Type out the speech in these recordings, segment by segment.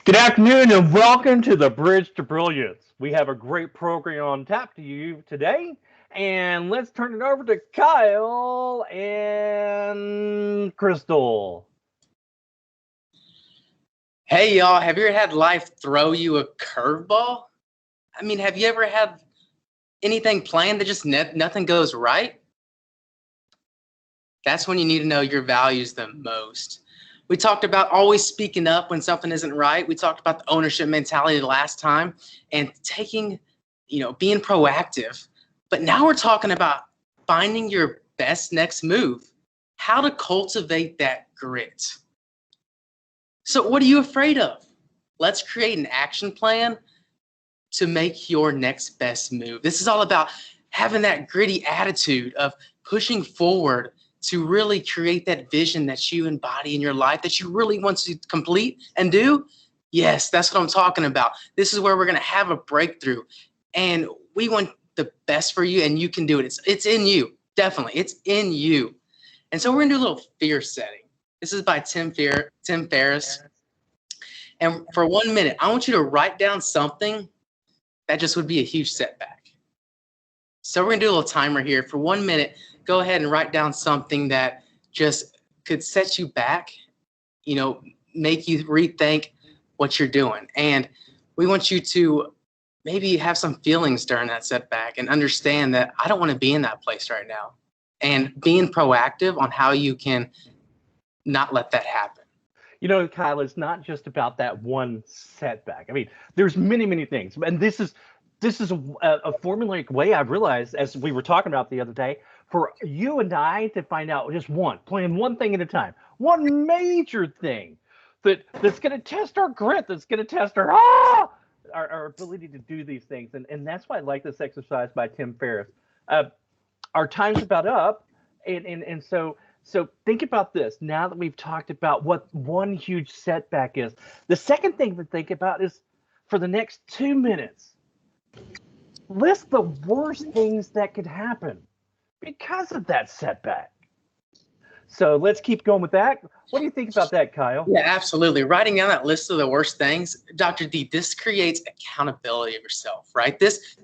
Good afternoon and welcome to the Bridge to Brilliance. We have a great program on tap to you today, and let's turn it over to Kyle and Crystal. Hey y'all, have you ever had life throw you a curveball? I mean, have you ever had anything planned that just nothing goes right? That's when you need to know your values the most. We talked about always speaking up when something isn't right. We talked about the ownership mentality the last time and being proactive. But now we're talking about finding your best next move, how to cultivate that grit. So what are you afraid of? Let's create an action plan to make your next best move. This is all about having that gritty attitude of pushing forward to really create that vision that you embody in your life that you really want to complete and do. Yes, that's what I'm talking about. This is where we're going to have a breakthrough, and we want the best for you, and you can do it. It's in you. Definitely. It's in you. And so we're going to do a little fear setting. This is by Tim Ferriss. And for 1 minute, I want you to write down something that just would be a huge setback. So we're going to do a little timer here. For 1 minute, go ahead and write down something that just could set you back, make you rethink what you're doing. And we want you to maybe have some feelings during that setback and understand that I don't want to be in that place right now. And being proactive on how you can not let that happen. Kyle, it's not just about that one setback. I mean, there's many, many things. And this is a formulaic way I've realized, as we were talking about the other day, for you and I to find out just plan one thing at a time, one major thing that's going to test our grit, that's going to test our ability to do these things. And that's why I like this exercise by Tim Ferriss. Our time's about up. And so think about this. Now that we've talked about what one huge setback is, the second thing to think about is for the next 2 minutes, list the worst things that could happen because of that setback. So let's keep going with that. What do you think about that, Kyle? Yeah, absolutely. Writing down that list of the worst things, Dr. D, this creates accountability of yourself, right? This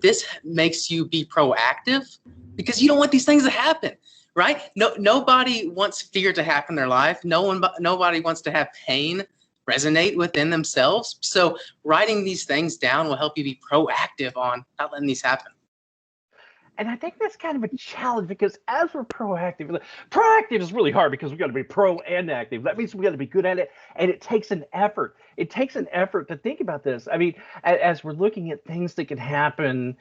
makes you be proactive because you don't want these things to happen, right? Nobody wants fear to happen in their life. Nobody wants to have pain resonate within themselves. So writing these things down will help you be proactive on not letting these happen. And I think that's kind of a challenge because as we're proactive is really hard because we got to be pro and active. That means we got to be good at it, and it takes an effort. It takes an effort to think about this. I mean, as we're looking at things that can happen,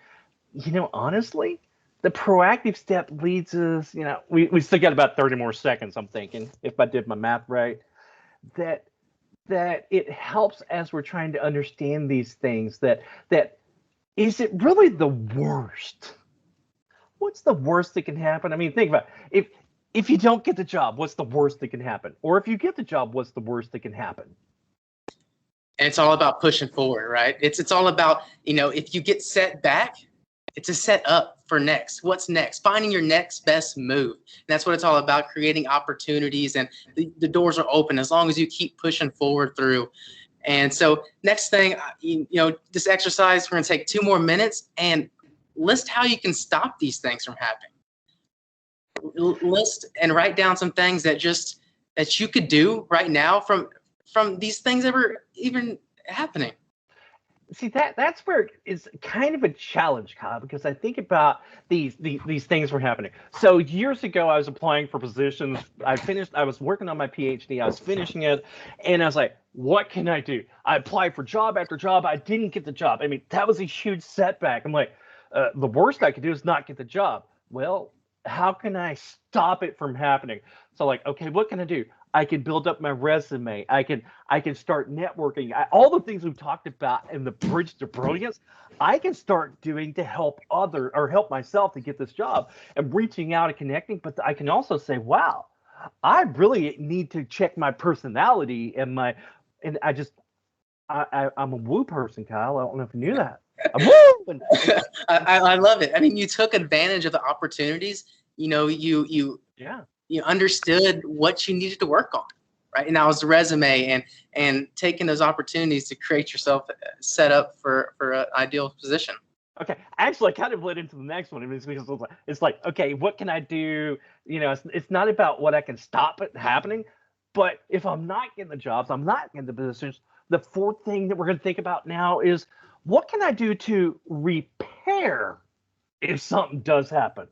honestly, the proactive step leads us, we still got about 30 more seconds, I'm thinking, if I did my math right, that it helps as we're trying to understand these things that is it really the worst? What's the worst that can happen? I mean, think about it. If you don't get the job, what's the worst that can happen? Or if you get the job, what's the worst that can happen? And it's all about pushing forward, right? It's all about, if you get set back, it's a set up for next. What's next? Finding your next best move. And that's what it's all about, creating opportunities, and the doors are open as long as you keep pushing forward through. And so next thing, this exercise, we're going to take 2 more minutes and list how you can stop these things from happening. List and write down some things that you could do right now from these things ever even happening. See, that's where it's kind of a challenge, Kyle, because I think about these things were happening. So years ago, I was applying for positions. I was working on my PhD. I was finishing it, and I was like, what can I do? I applied for job after job. I didn't get the job. I mean, that was a huge setback. I'm like, the worst I could do is not get the job. Well, how can I stop it from happening? So like, okay, what can I do? I can build up my resume. I can start networking. All the things we've talked about in the Bridge to Brilliance, I can start doing to help help myself to get this job and reaching out and connecting. But I can also say, wow, I really need to check my personality and I'm a woo person, Kyle. I don't know if you knew that. I love it. I mean, you took advantage of the opportunities. You understood what you needed to work on. right? And that was the resume and taking those opportunities to create yourself set up for an ideal position. Okay, actually, I kind of led into the next one. Because it's like, okay, what can I do? It's not about what I can stop it happening, but if I'm not getting the jobs, I'm not getting the positions. The fourth thing that we're going to think about now is what can I do to repair if something does happen?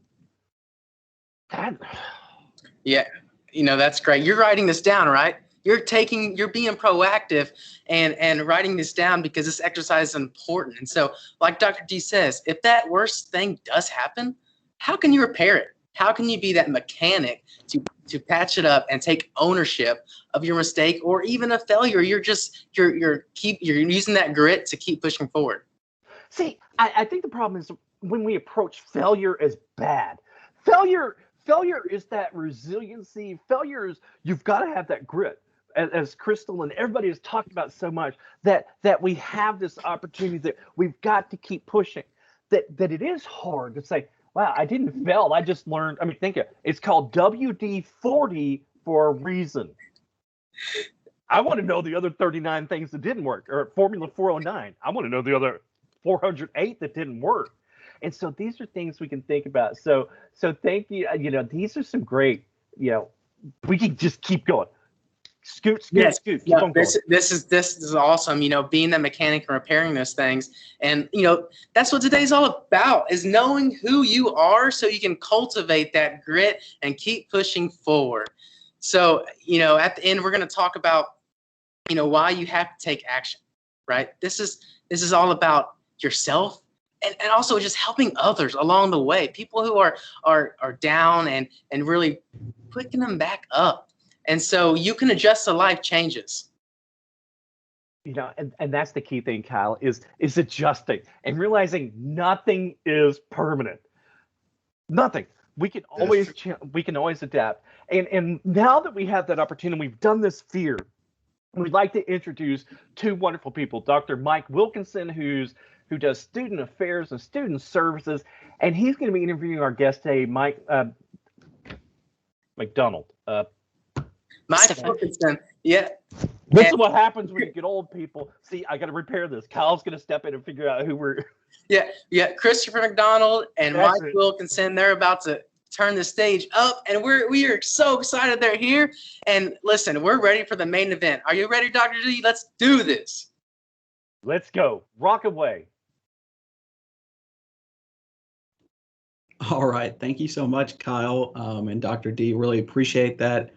Yeah, that's great. You're writing this down, right? You're being proactive and writing this down because this exercise is important. And so, like Dr. D says, if that worst thing does happen, how can you repair it? How can you be that mechanic to patch it up and take ownership of your mistake or even a failure? You're using that grit to keep pushing forward. See, I think the problem is when we approach failure as bad. Failure is that resiliency. Failure is you've got to have that grit. As Crystal and everybody has talked about so much, that we have this opportunity that we've got to keep pushing. That it is hard to say, wow, I didn't fail. I just learned. I mean, think it. It's called WD-40 for a reason. I want to know the other 39 things that didn't work, or Formula 409. I want to know the other 408 that didn't work. And so these are things we can think about. So thank you. These are some great. We can just keep going. Scoot. Keep on going. This is awesome. Being the mechanic and repairing those things, and that's what today's all about: is knowing who you are, so you can cultivate that grit and keep pushing forward. So at the end, we're going to talk about why you have to take action. Right? This is all about yourself. And also just helping others along the way, people who are down and really picking them back up. And so you can adjust to life changes. And that's the key thing, Kyle, is adjusting and realizing nothing is permanent. Nothing. We can always adapt. And now that we have that opportunity, we've done this fear. We'd like to introduce two wonderful people, Dr. Mike Wilkinson, who does student affairs and student services, and he's going to be interviewing our guest today, Mike Mcdonald. Mike Wilkinson, yeah. This is what happens when you get old, people. See, I got to repair this. Kyle's going to step in and figure out who we're. Yeah. Christopher Mcdonald and Mike Wilkinson, they're about to turn the stage up, and we are so excited they're here. And listen, we're ready for the main event. Are you ready, Dr. D? Let's do this. Let's go. Rock away. All right. Thank you so much, Kyle and Dr. D. Really appreciate that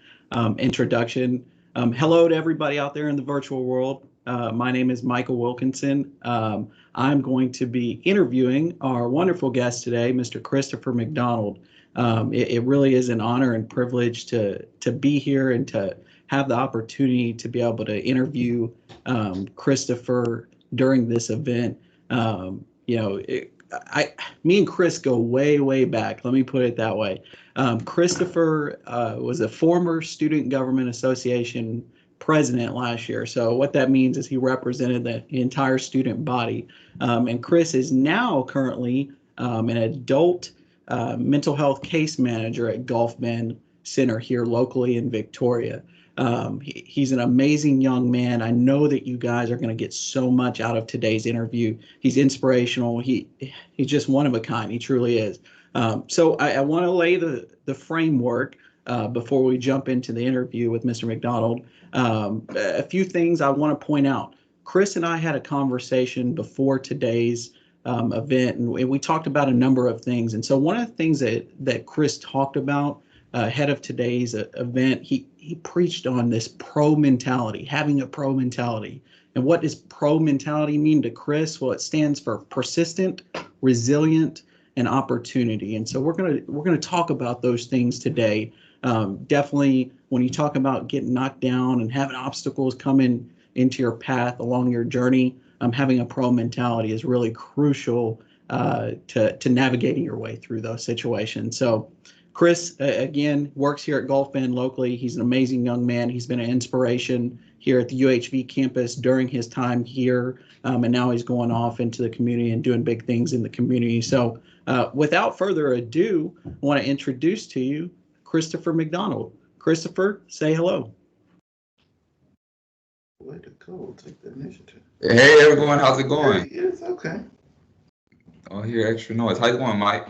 introduction. Hello to everybody out there in the virtual world. My name is Michael Wilkinson. I'm going to be interviewing our wonderful guest today, Mr. Christopher Mcdonald. It really is an honor and privilege to be here and to have the opportunity to be able to interview Christopher during this event. Me and Chris go way back. Let me put it that way. Christopher was a former Student Government Association president last year. So what that means is he represented the entire student body. And Chris is now currently an adult mental health case manager at Gulf Bend Center here locally in Victoria. He's an amazing young man. I know that you guys are going to get so much out of today's interview. He's inspirational. He's just one of a kind. He truly is. So I want to lay the framework before we jump into the interview with Mr. Mcdonald. A few things I want to point out. Chris and I had a conversation before today's event, and we talked about a number of things. And so one of the things that Chris talked about ahead of today's event, he preached on this pro mentality, having a pro mentality. And what does pro mentality mean to Chris? Well, it stands for persistent, resilient, and opportunity. And so we're gonna talk about those things today. Definitely, when you talk about getting knocked down and having obstacles coming into your path along your journey, having a pro mentality is really crucial to navigating your way through those situations. So Chris, again, works here at Gulf Bend locally. He's an amazing young man. He's been an inspiration here at the UHV campus during his time here, and now he's going off into the community and doing big things in the community. So without further ado, I want to introduce to you Christopher Mcdonald. Christopher, say hello. Way to go. Take the initiative. Hey everyone, how's it going? Hey, it's okay. Oh, hear extra noise. How's it going, Mike?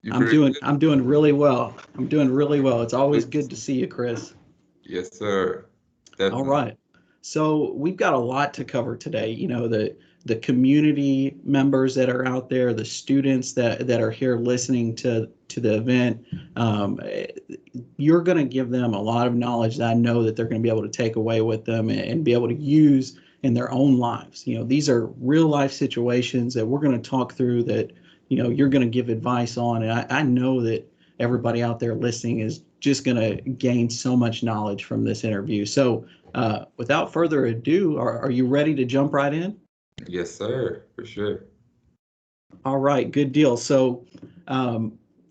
You I'm pretty doing good? I'm doing really well. I'm doing really well. It's always good to see you, Chris. Yes, sir. All Definitely. right. So we've got a lot to cover today. You know, the community members that are out there, the students that are here listening to the event. You're going to give them a lot of knowledge that I know that they're going to be able to take away with them and be able to use in their own lives. You know, these are real life situations that we're going to talk through that, you know, you're going to give advice on. And I know that everybody out there listening is just going to gain so much knowledge from this interview. So without further ado, are you ready to jump right in? Yes, sir. For sure. All right, good deal. So,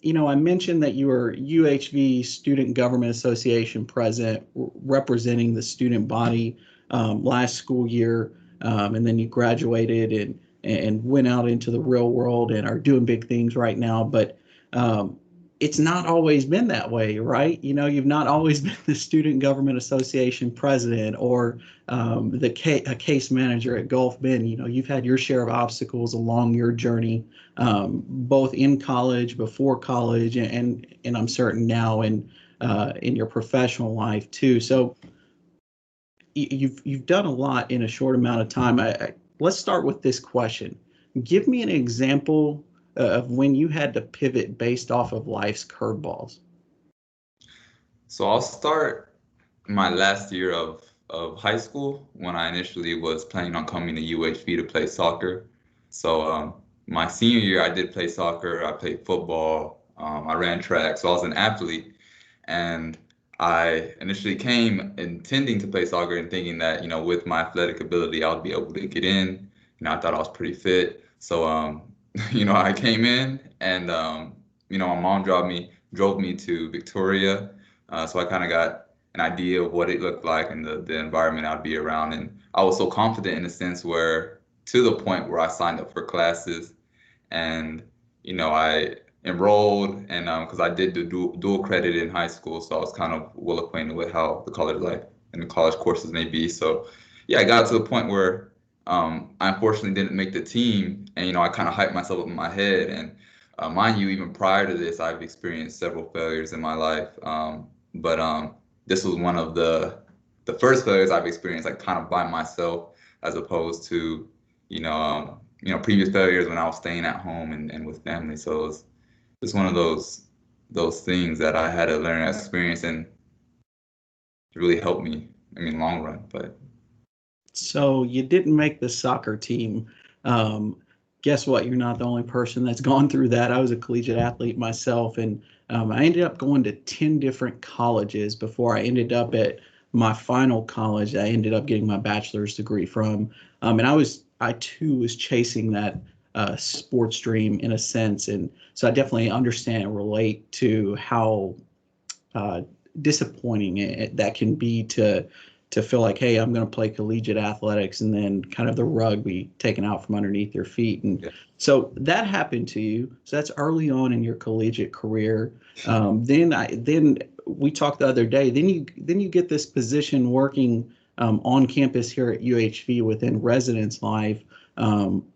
you know, I mentioned that you were UHV Student Government Association president, representing the student body last school year, and then you graduated and went out into the real world and are doing big things right now. But it's not always been that way, right? You know, you've not always been the Student Government Association president or a case manager at Gulf Bend. You know, you've had your share of obstacles along your journey, both in college, before college, and I'm certain now in your professional life too. So you've done a lot in a short amount of time. Let's start with this question. Give me an example of when you had to pivot based off of life's curveballs. So I'll start my last year of high school when I initially was planning on coming to UHV to play soccer. So my senior year, I did play soccer. I played football. I ran track. So I was an athlete. And I initially came intending to play soccer and thinking that, you know, with my athletic ability, I would be able to get in. You know, I thought I was pretty fit. So, you know, I came in and, you know, my mom drove me to Victoria. So I kind of got an idea of what it looked like and the environment I'd be around. And I was so confident in a sense where to the point where I signed up for classes and, you know, I enrolled and because I did do dual credit in high school, so I was kind of well acquainted with how the college life and the college courses may be. So yeah, I got to the point where I unfortunately didn't make the team, and you know, I kind of hyped myself up in my head. And mind you, even prior to this, I've experienced several failures in my life. But this was one of the first failures I've experienced, like kind of by myself, as opposed to you know, previous failures when I was staying at home and with family. So it's one of those things that I had to learn and experience, and it really helped me. I mean, long run, but So you didn't make the soccer team. Um, Guess what? You're not the only person that's gone through that. I was a collegiate athlete myself, and I ended up going to 10 different colleges before I ended up at my final college. I ended up getting my bachelor's degree from, and I too was chasing that sports dream in a sense, and so I definitely understand and relate to how uh, disappointing that can be to feel like, hey, I'm going to play collegiate athletics, and then kind of the rug be taken out from underneath your feet. And yeah. so that happened to you. So that's early on in your collegiate career. Then we talked the other day. Then you get this position working on campus here at UHV within residence life,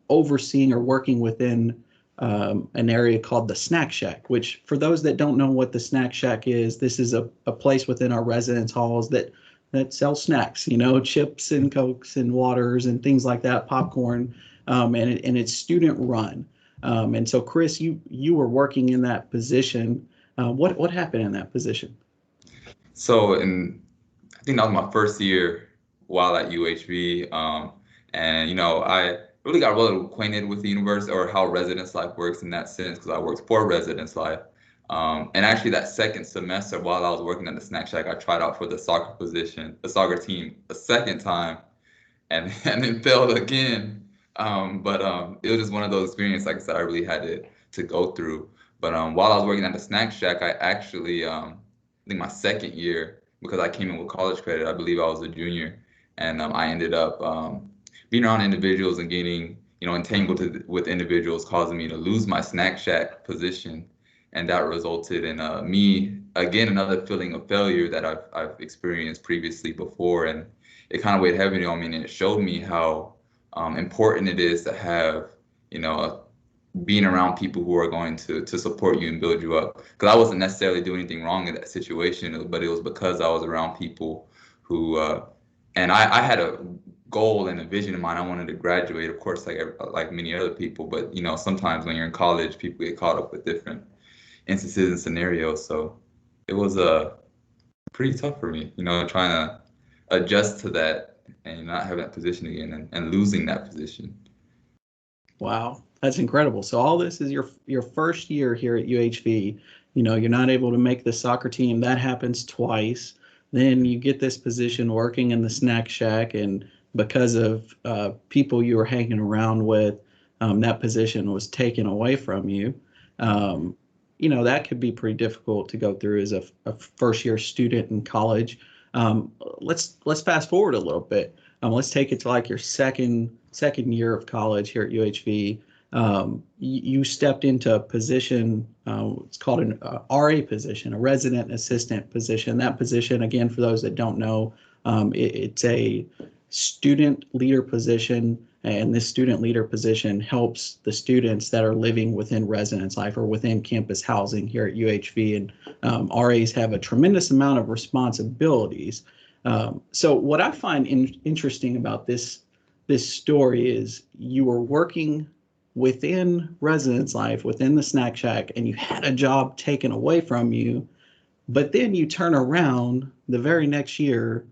overseeing or working within an area called the Snack Shack, which for those that don't know what the Snack Shack is, this is a place within our residence halls that sell snacks, you know, chips and Cokes and waters and things like that, popcorn, and it's student run. And so, Chris, you were working in that position. What happened in that position? So I think that was my first year while at UHV, and you know, I really got well acquainted with the university or how residence life works in that sense because I worked for residence life. And actually, that second semester, while I was working at the Snack Shack, I tried out for the soccer team, a second time, and and then failed again. But it was just one of those experiences, like I said, I really had to go through. But while I was working at the Snack Shack, I actually, I think my second year, because I came in with college credit, I believe I was a junior, and I ended up being around individuals and getting, you know, entangled with individuals, causing me to lose my Snack Shack position. and that resulted in me again another feeling of failure that I've experienced previously before, and it kind of weighed heavily on me, and it showed me how important it is to have, you know, being around people who are going to support you and build you up. Because I wasn't necessarily doing anything wrong in that situation, but it was because I was around people who, and I had a goal and a vision in mind. I wanted to graduate, of course, like many other people. But you know, sometimes when you're in college, people get caught up with different instances and scenarios. So it was pretty tough for me, you know, trying to adjust to that and not having that position again and losing that position. Wow, that's incredible. So all this is your first year here at UHV. You know, you're not able to make the soccer team. That happens twice. Then you get this position working in the snack shack, and because of people you were hanging around with, that position was taken away from you. You know, that could be pretty difficult to go through as a first year student in college. Let's fast forward a little bit. Let's take it to like your second year of college here at UHV. You stepped into a position, it's called an RA position, a resident assistant position. That position, again, for those that don't know, it's a student leader position, and this student leader position helps the students that are living within residence life or within campus housing here at UHV. And RAs have a tremendous amount of responsibilities. So what I find interesting about this story is you were working within residence life, within the snack shack, and you had a job taken away from you, but then you turn around the very next year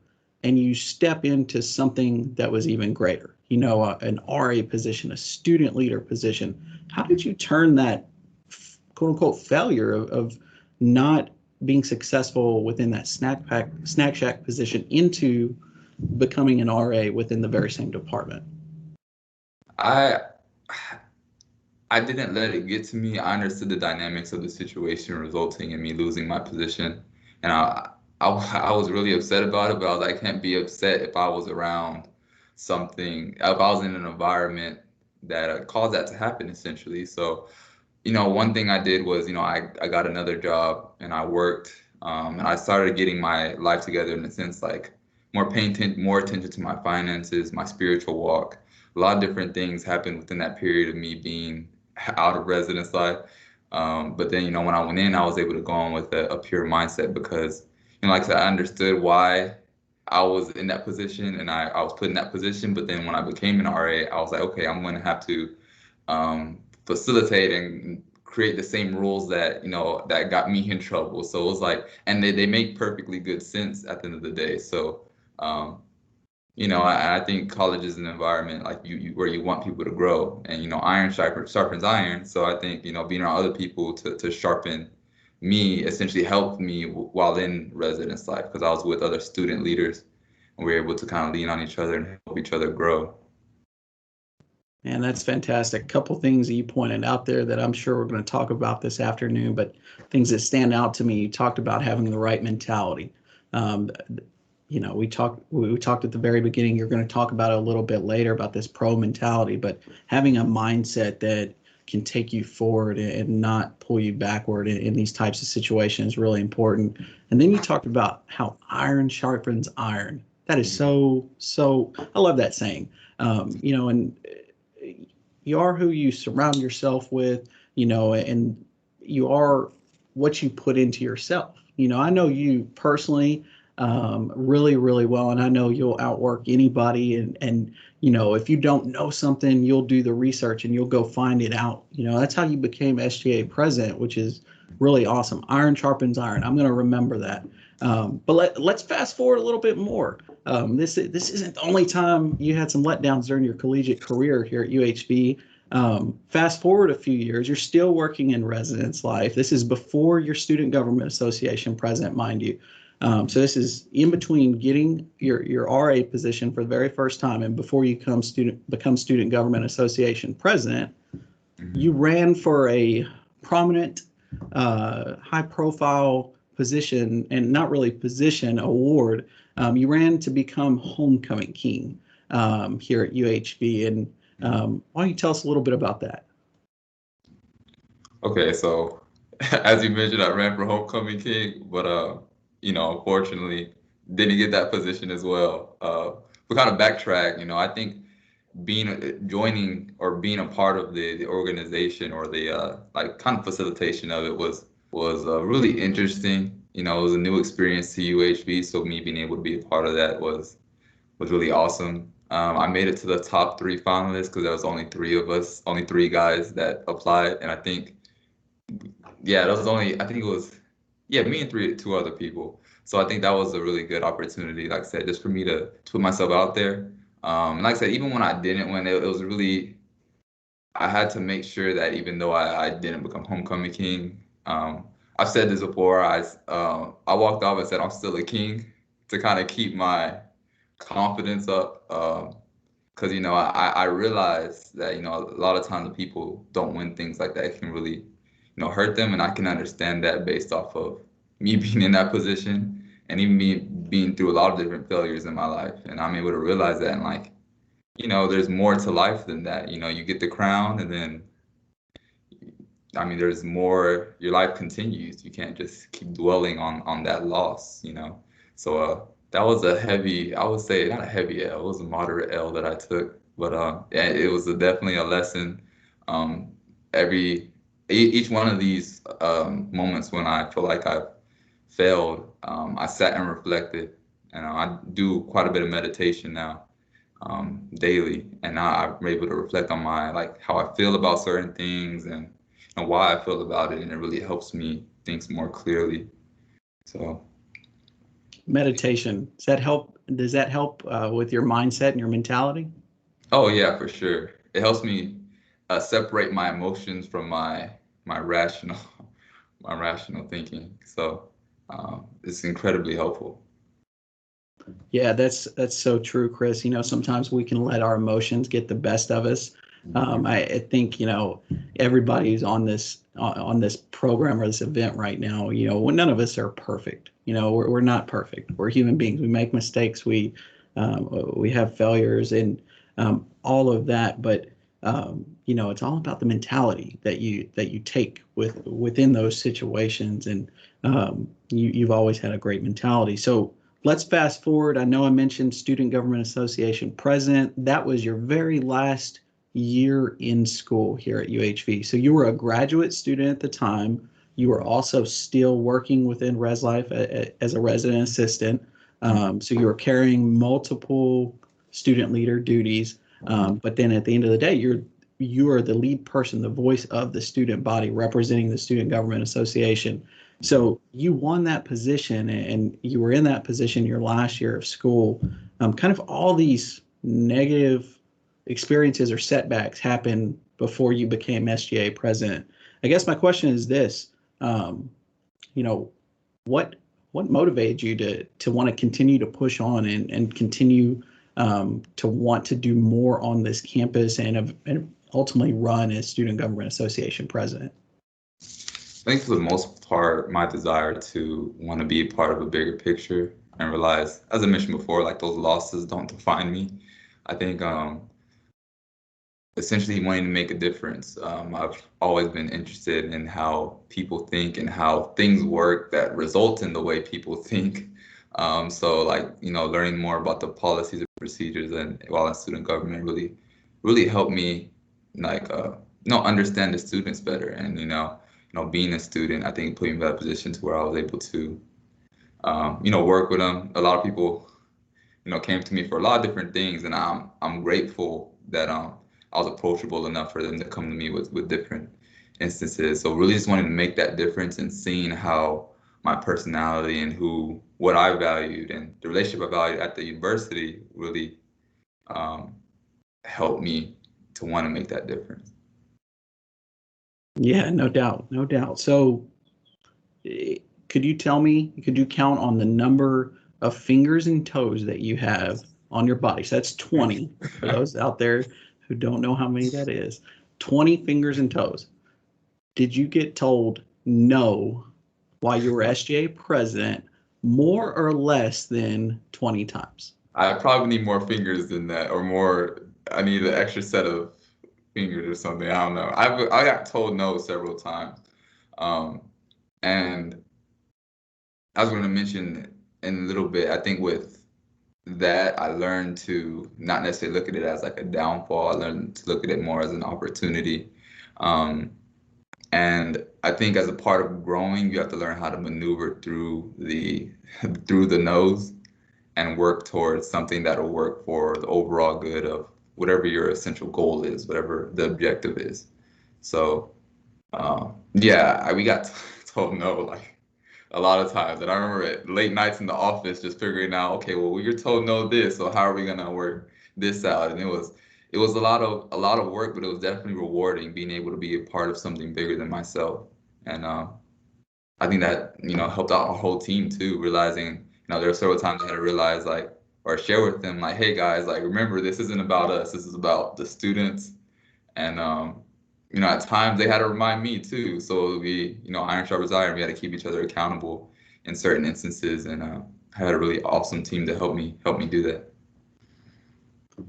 and you step into something that was even greater, you know, an RA position, a student leader position. How did you turn that quote unquote failure of not being successful within that snack shack position into becoming an RA within the very same department? I didn't let it get to me. I understood the dynamics of the situation resulting in me losing my position, and I was really upset about it. But I was like, I can't be upset if I was around something, if I was in an environment that caused that to happen, essentially. So, you know, one thing I did was, you know, I got another job and I worked, and I started getting my life together in a sense, like more attention to my finances, my spiritual walk. A lot of different things happened within that period of me being out of residence life. But then, you know, when I went in, I was able to go on with a pure mindset because, you know, like I said, I understood why I was in that position and I was put in that position. But then when I became an RA, I was like, okay, I'm going to have to facilitate and create the same rules that, you know, that got me in trouble. So it was like, and they make perfectly good sense at the end of the day. So, you know, I think college is an environment like you where you want people to grow, and you know, iron sharpens iron. So I think, you know, being around other people to sharpen me essentially helped me while in residence life because I was with other student leaders and we were able to kind of lean on each other and help each other grow. And that's fantastic. A couple things that you pointed out there that I'm sure we're going to talk about this afternoon, but things that stand out to me. You talked about having the right mentality. You know, we talked at the very beginning. You're going to talk about it a little bit later about this pro mentality, but having a mindset that can take you forward and not pull you backward in these types of situations is really important. And then you talked about how iron sharpens iron. That is so, I love that saying. You know, and you are who you surround yourself with, you know, and you are what you put into yourself. You know, I know you personally really, really well, and I know you'll outwork anybody. And you know, if you don't know something, you'll do the research and you'll go find it out. You know, that's how you became SGA president, which is really awesome. Iron sharpens iron. I'm going to remember that. But let's fast forward a little bit more. This isn't the only time you had some letdowns during your collegiate career here at UHV. Fast forward a few years, you're still working in residence life. This is before your Student Government Association president, mind you. So this is in between getting your RA position for the very first time and before you become Student Government Association president. You ran for a prominent, high-profile position, and not really position, award. You ran to become Homecoming King here at UHV. And why don't you tell us a little bit about that? Okay, so as you mentioned, I ran for homecoming king, but unfortunately, didn't get that position as well. We kind of backtrack. I think joining or being a part of the organization or the like kind of facilitation of it was really interesting. It was a new experience to UHB, so me being able to be a part of that was really awesome. I made it to the top three finalists because there was only three of us, only three guys that applied, and I think, yeah, that was only, I think it was, yeah, me and two other people. So I think that was a really good opportunity, like I said, just for me to put myself out there. And like I said, even when I didn't win, it was really, I had to make sure that even though I didn't become homecoming king, I've said this before, I walked off and said I'm still a king to kind of keep my confidence up. Because I realized that a lot of times the people don't win things like that. It can really hurt them, and I can understand that based off of me being in that position and even me being through a lot of different failures in my life. And I'm able to realize that, and like there's more to life than that. You get the crown, and then I mean there's more. Your life continues. You can't just keep dwelling on that loss. So that was a heavy, I would say, not a heavy L, it was a moderate L that I took. But yeah, it was definitely a lesson. Um, each one of these moments when I feel like I've failed, I sat and reflected. And I do quite a bit of meditation now, daily, and now I'm able to reflect on how I feel about certain things and why I feel about it, and it really helps me think more clearly. So. Meditation, does that help with your mindset and your mentality? Oh yeah, for sure. It helps me separate my emotions from my rational my rational thinking. So it's incredibly helpful. Yeah, that's so true, Chris. Sometimes we can let our emotions get the best of us. I think everybody's on this program or this event right now. When none of us are perfect. We're not perfect. We're human beings. We make mistakes. We have failures and all of that. But it's all about the mentality that you take within those situations. And you've always had a great mentality. So let's fast forward. I know I mentioned Student Government Association president. That was your very last year in school here at UHV. So you were a graduate student at the time. You were also still working within Res Life as a resident assistant. So you were carrying multiple student leader duties. But then at the end of the day, you are the lead person, the voice of the student body representing the Student Government Association. So you won that position, and you were in that position your last year of school. Kind of all these negative experiences or setbacks happened before you became SGA president. I guess my question is this: what motivated you to want to continue to push on and continue to want to do more on this campus and ultimately run as Student Government Association president? I think for the most part, my desire to want to be a part of a bigger picture and realize, as I mentioned before, like those losses don't define me. I think essentially wanting to make a difference. I've always been interested in how people think and how things work that result in the way people think. So learning more about the policies and procedures and while in student government really helped me understand the students better. And being a student, I think put me in that position to where I was able to work with them. A lot of people came to me for a lot of different things, and I'm grateful that I was approachable enough for them to come to me with different instances. So really just wanting to make that difference and seeing how my personality and what I valued and the relationship I valued at the university really helped me to want to make that difference. Yeah, no doubt, no doubt. So could you count on the number of fingers and toes that you have on your body? So that's 20 for those out there who don't know how many that is. 20 fingers and toes. Did you get told no while you were SGA president more or less than 20 times? I probably need more fingers than that, or more. I need an extra set of fingers or something. I don't know. I got told no several times. And I was going to mention in a little bit, I think with that, I learned to not necessarily look at it as like a downfall. I learned to look at it more as an opportunity. Um, and I think as a part of growing, you have to learn how to maneuver through the through the nose and work towards something that'll work for the overall good of whatever your essential goal is, whatever the objective is. So yeah, we got told no like a lot of times, and I remember at late nights in the office just figuring out, okay, well, you're told no this, so how are we gonna work this out? And it was a lot of work, but it was definitely rewarding being able to be a part of something bigger than myself. And I think that helped out our whole team too, realizing there were several times I had to realize like or share with them like, hey guys, like remember this isn't about us, this is about the students. And at times they had to remind me too. So we, iron sharpens iron. We had to keep each other accountable in certain instances, and I had a really awesome team to help me do that.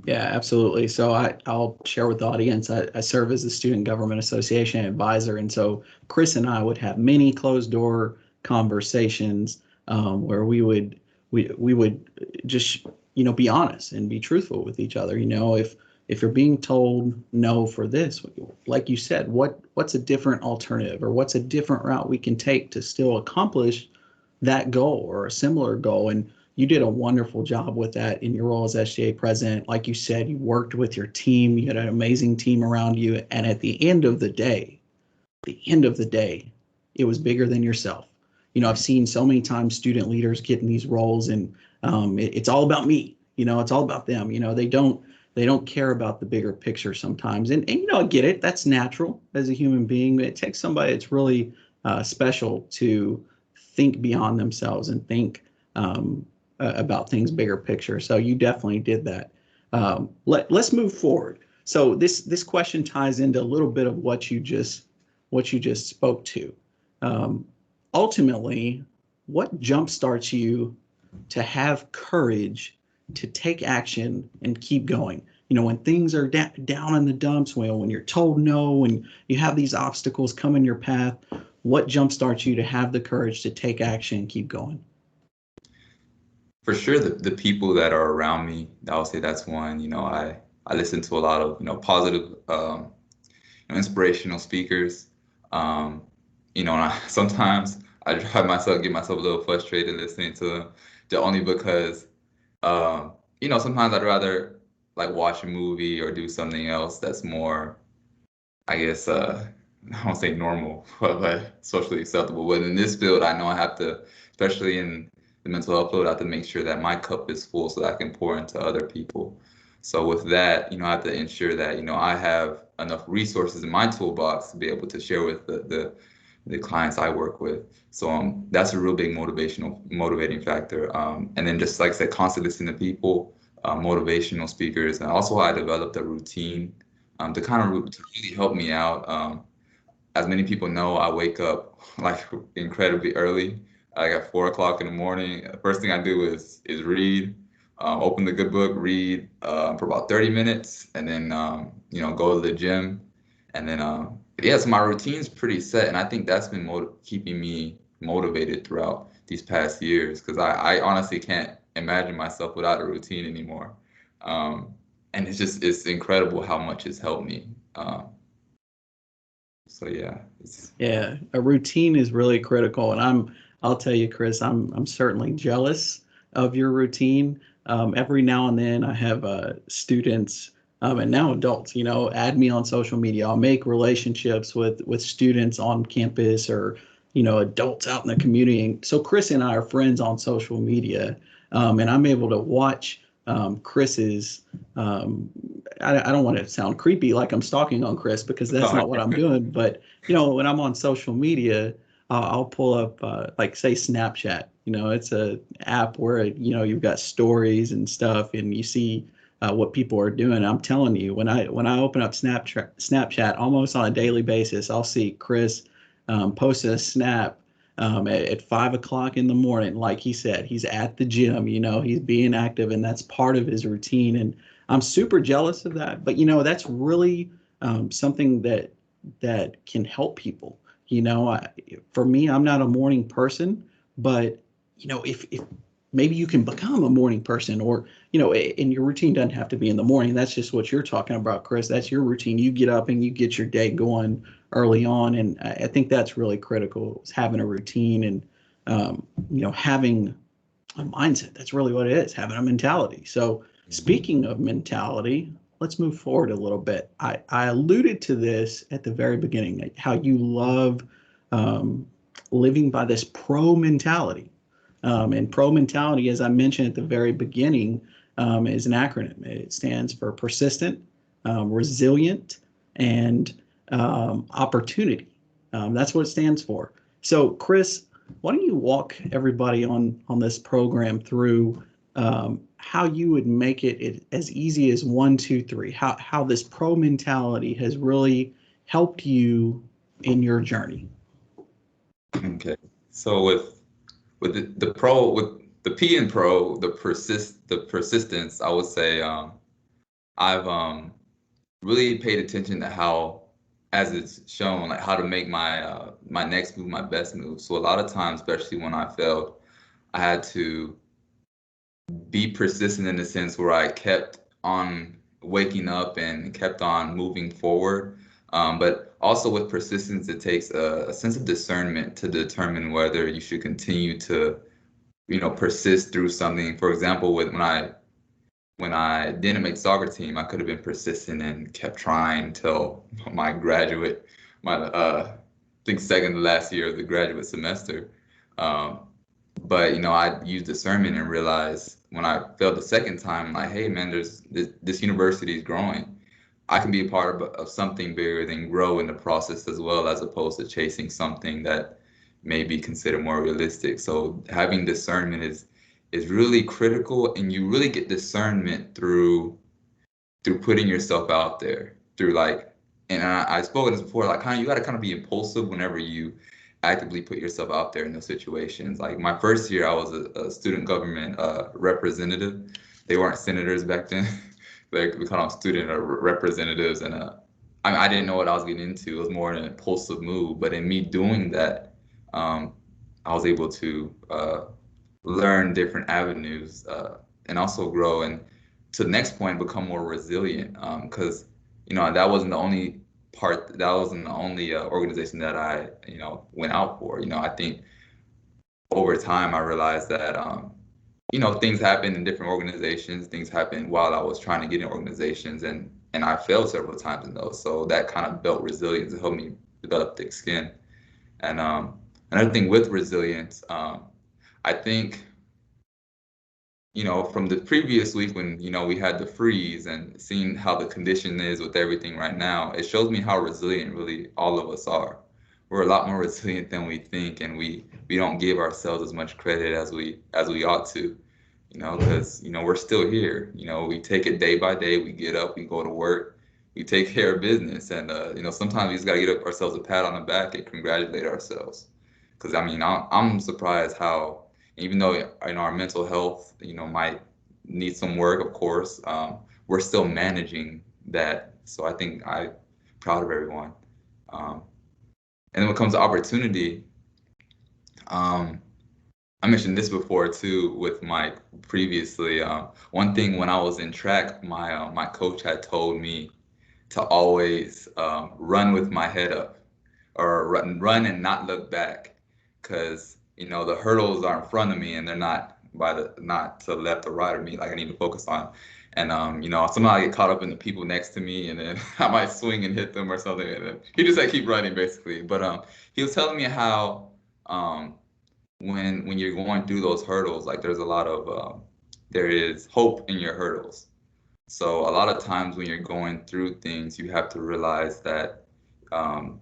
Yeah, absolutely. So I'll share with the audience. I serve as the Student Government Association advisor, and so Chris and I would have many closed door conversations where we would just be honest and be truthful with each other. If you're being told no for this, like you said, what's a different alternative, or what's a different route we can take to still accomplish that goal or a similar goal? And you did a wonderful job with that in your role as SGA president. Like you said, you worked with your team, you had an amazing team around you. And at the end of the day, it was bigger than yourself. I've seen so many times student leaders get in these roles, and it's all about me. It's all about them. They don't care about the bigger picture sometimes. And I get it. That's natural as a human being. It takes somebody that's really special to think beyond themselves and think about things bigger picture. So you definitely did that. Let's move forward. So this question ties into a little bit of what you just spoke to. Ultimately, what jumpstarts you to have courage to take action and keep going? When things are down in the dumps, when you're told no, and you have these obstacles come in your path, what jumpstarts you to have the courage to take action and keep going? For sure, the people that are around me, I would say that's one. I listen to a lot of positive, inspirational speakers. And sometimes I drive myself, get myself a little frustrated listening to them, only because sometimes I'd rather like watch a movie or do something else that's more, I guess, I won't say normal, but socially acceptable. But in this field, I know I have to, especially in the mental health field, I have to make sure that my cup is full so that I can pour into other people. So with that, I have to ensure that, I have enough resources in my toolbox to be able to share with the clients I work with. So that's a real big motivating factor. And then just like I said, constantly listening to people, motivational speakers, and also I developed a routine to to really help me out. As many people know, I wake up like incredibly early, like at 4 o'clock in the morning. First thing I do is read, open the good book, read for about 30 minutes, and then go to the gym, and then yeah. So my routine's pretty set, and I think that's been keeping me motivated throughout these past years, because I honestly can't imagine myself without a routine anymore. And it's incredible how much it's helped me. So yeah, Yeah, a routine is really critical, and I'll tell you, Chris, I'm certainly jealous of your routine. Every now and then I have students and now adults, add me on social media. I'll make relationships with students on campus, or adults out in the community. And so Chris and I are friends on social media, and I'm able to watch Chris's. I don't want to sound creepy like I'm stalking on Chris, because that's not what I'm doing. But when I'm on social media, I'll pull up like say Snapchat. It's a app where you've got stories and stuff, and you see what people are doing. I'm telling you, when I open up Snapchat almost on a daily basis, I'll see Chris post a snap at 5 o'clock in the morning. Like he said, he's at the gym, he's being active, and that's part of his routine. And I'm super jealous of that. But, that's really something that can help people. You know, for me, I'm not a morning person, but you know, if maybe you can become a morning person, or you know, and your routine doesn't have to be in the morning. That's just what you're talking about, Chris. That's your routine. You get up and you get your day going early on, and I think that's really critical, is having a routine and you know, having a mindset. That's really what it is, having a mentality. So speaking of mentality, let's move forward a little bit. I alluded to this at the very beginning, how you love living by this pro mentality. And pro mentality, as I mentioned at the very beginning, is an acronym. It stands for persistent, resilient, and opportunity. That's what it stands for. So, Chris, why don't you walk everybody on this program through how you would make it as easy as 1, 2, 3, how this pro mentality has really helped you in your journey. Okay. So with the P in pro, the persistence, I would say I've really paid attention to how, as it's shown, like how to make my my next move my best move. So a lot of times, especially when I failed, I had to be persistent in the sense where I kept on waking up and kept on moving forward. But also with persistence, it takes a sense of discernment to determine whether you should continue to, you know, persist through something. For example, when I didn't make soccer team, I could have been persistent and kept trying till I think second to last year of the graduate semester. But you know, I used discernment and realized when I failed the second time, like, hey man, this university is growing. I can be a part of something bigger than grow in the process as well, as opposed to chasing something that may be considered more realistic. So having discernment is really critical, and you really get discernment through putting yourself out there, through like, and I spoke of this before, like you got to kind of be impulsive whenever you actively put yourself out there in those situations. Like my first year, I was a student government representative. They weren't senators back then. We call them student representatives, and I didn't know what I was getting into. It was more an impulsive move, but in me doing that, I was able to learn different avenues and also grow, and to the next point, become more resilient. Because you know, that wasn't the only organization that I, you know, went out for. You know, I think over time I realized that you know, things happen in different organizations. Things happen while I was trying to get in organizations, and I failed several times in those. So that kind of built resilience and helped me develop thick skin. And another thing with resilience, I think, you know, from the previous week when, you know, we had the freeze and seeing how the condition is with everything right now, it shows me how resilient really all of us are. We're a lot more resilient than we think, and we don't give ourselves as much credit as we ought to, you know, because, you know, we're still here. You know, we take it day by day. We get up, we go to work, we take care of business, and you know, sometimes we just got to give ourselves a pat on the back and congratulate ourselves. Because I mean, I'm surprised how, even though, you know, our mental health, you know, might need some work, of course, we're still managing that. So I think I'm proud of everyone. And then when it comes to opportunity, I mentioned this before too with Mike previously. One thing when I was in track, my coach had told me to always run with my head up, or run and not look back, because you know, the hurdles are in front of me and they're not not to the left or right of me, like I need to focus on. And you know, sometimes I get caught up in the people next to me, and then I might swing and hit them or something, and then he just like keep running basically. But he was telling me how when you're going through those hurdles, like there's a lot of there is hope in your hurdles. So a lot of times when you're going through things, you have to realize that down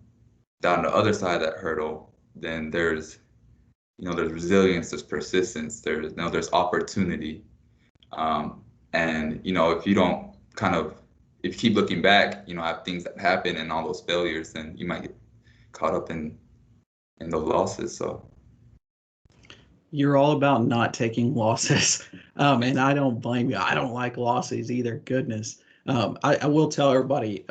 the other side of that hurdle, then there's, you know, there's resilience, there's persistence, there's, you know, there's opportunity. And you know, if you don't if you keep looking back, you know, at things that happen and all those failures, then you might get caught up in those losses. So You're all about not taking losses. And I don't blame you. I don't like losses either. Goodness. I will tell everybody,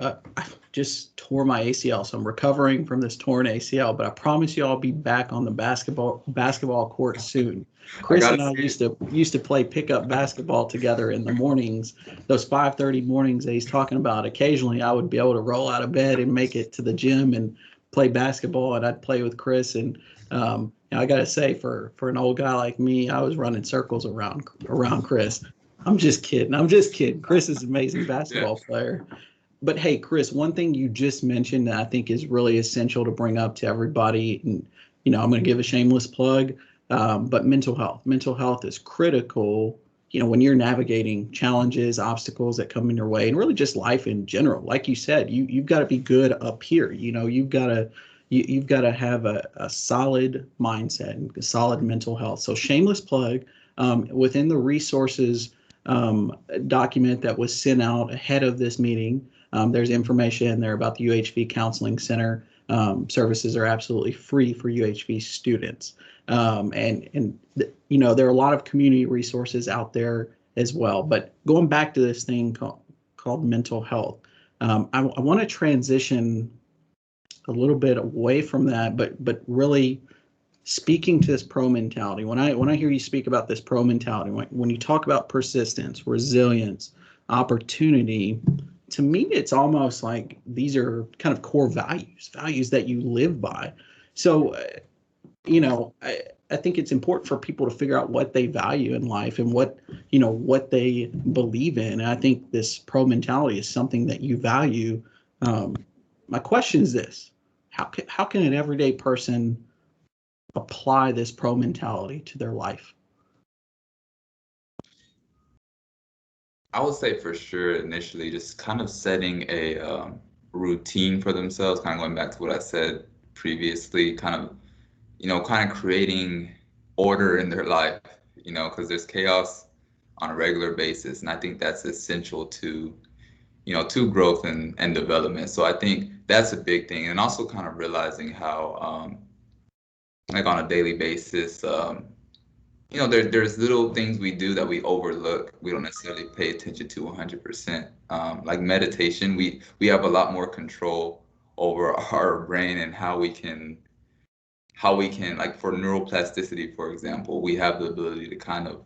just tore my ACL, so I'm recovering from this torn ACL. But I promise you, I'll be back on the basketball court soon. Chris and I used to play pickup basketball together in the mornings. Those 5:30 mornings that he's talking about. Occasionally, I would be able to roll out of bed and make it to the gym and play basketball, and I'd play with Chris. And I got to say, for an old guy like me, I was running circles around Chris. I'm just kidding. Chris is an amazing basketball player. But hey, Chris, one thing you just mentioned that I think is really essential to bring up to everybody, and I'm going to give a shameless plug, but mental health. Mental health is critical, when you're navigating challenges, obstacles that come in your way, and really just life in general. Like you said, you've got to be good up here. You've got to have a solid mindset and a solid mental health. So shameless plug, within the resources document that was sent out ahead of this meeting. There's information in there about the UHV Counseling Center. Services are absolutely free for UHV students. There are a lot of community resources out there as well. But going back to this thing called mental health, I want to transition a little bit away from that, but really speaking to this pro mentality. When I hear you speak about this pro mentality, when you talk about persistence, resilience, opportunity, to me, it's almost like these are kind of core values that you live by. So, I think it's important for people to figure out what they value in life and what they believe in. And I think this pro mentality is something that you value. My question is this: how can an everyday person apply this pro mentality to their life? I would say for sure initially just kind of setting a routine for themselves, kind of going back to what I said previously, kind of creating order in their life, because there's chaos on a regular basis. And I think that's essential to growth and development. So I think that's a big thing. And also kind of realizing how, like on a daily basis, there's little things we do that we overlook. We don't necessarily pay attention to 100%. Like meditation, we have a lot more control over our brain and how we can, like for neuroplasticity, for example, we have the ability to kind of,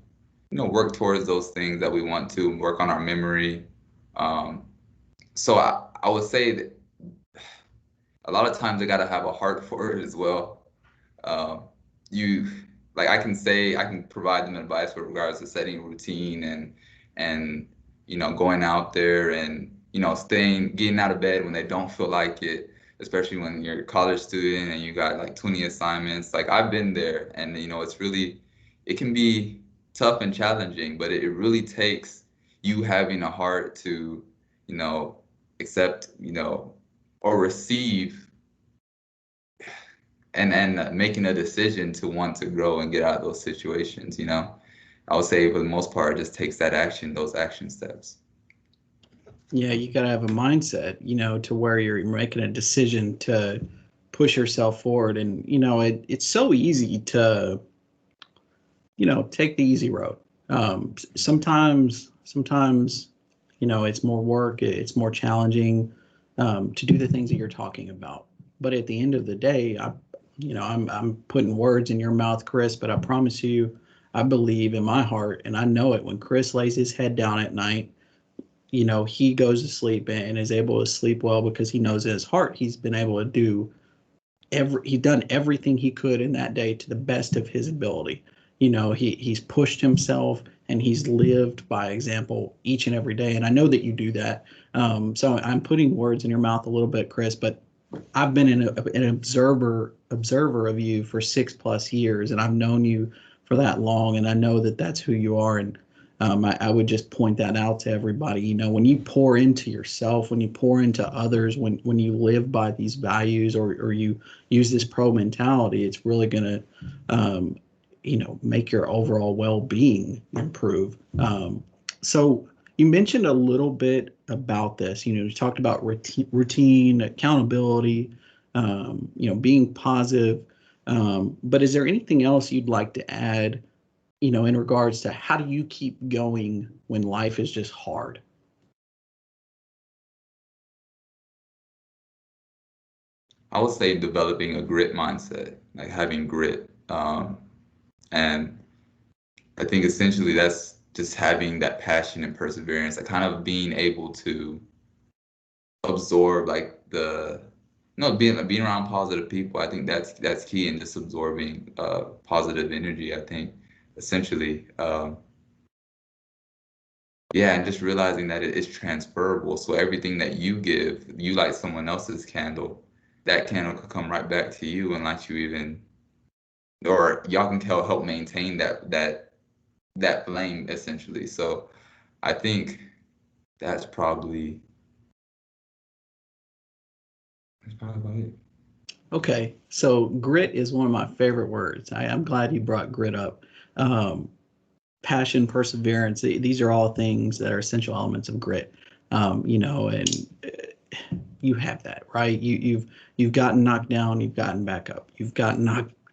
work towards those things that we want to, work on our memory. So I would say that a lot of times I got to have a heart for it as well. I can provide them advice with regards to setting a routine and going out there and getting out of bed when they don't feel like it, especially when you're a college student and you got like 20 assignments. Like I've been there, and it can be tough and challenging, but it really takes you having a heart to accept or receive and making a decision to want to grow and get out of those situations. I would say for the most part, it just takes those action steps. Yeah, you got to have a mindset, to where you're making a decision to push yourself forward. And, it's so easy to, take the easy road. Sometimes, it's more work, it's more challenging to do the things that you're talking about. But at the end of the day, I'm putting words in your mouth, Chris, but I promise you, I believe in my heart, and I know it, when Chris lays his head down at night, he goes to sleep and is able to sleep well because he knows in his heart he's been able to do he's done everything he could in that day to the best of his ability. He's pushed himself and he's lived by example each and every day. And I know that you do that. So I'm putting words in your mouth a little bit, Chris, but I've been an observer of you for 6+ years, and I've known you for that long, and I know that that's who you are. And I would just point that out to everybody. When you pour into yourself, when you pour into others, when you live by these values, or you use this pro mentality, it's really going to make your overall well-being improve. So you mentioned a little bit about this. You talked about routine, accountability, being positive. But is there anything else you'd like to add, in regards to how do you keep going when life is just hard? I would say developing a grit mindset, like having grit. And I think essentially that's just having that passion and perseverance, like kind of being able to absorb like the no being around positive people. I think that's key in just absorbing positive energy. I think essentially, yeah, and just realizing that it is transferable. So everything that you give, you light someone else's candle, that candle could come right back to you and light you even, or y'all can help maintain that flame essentially. So I think that's probably about it. Okay, so grit is one of my favorite words. I'm glad you brought grit up. Um, Passion, perseverance, these are all things that are essential elements of grit. And you have that, right? You've gotten knocked down, you've gotten back up, you've gotten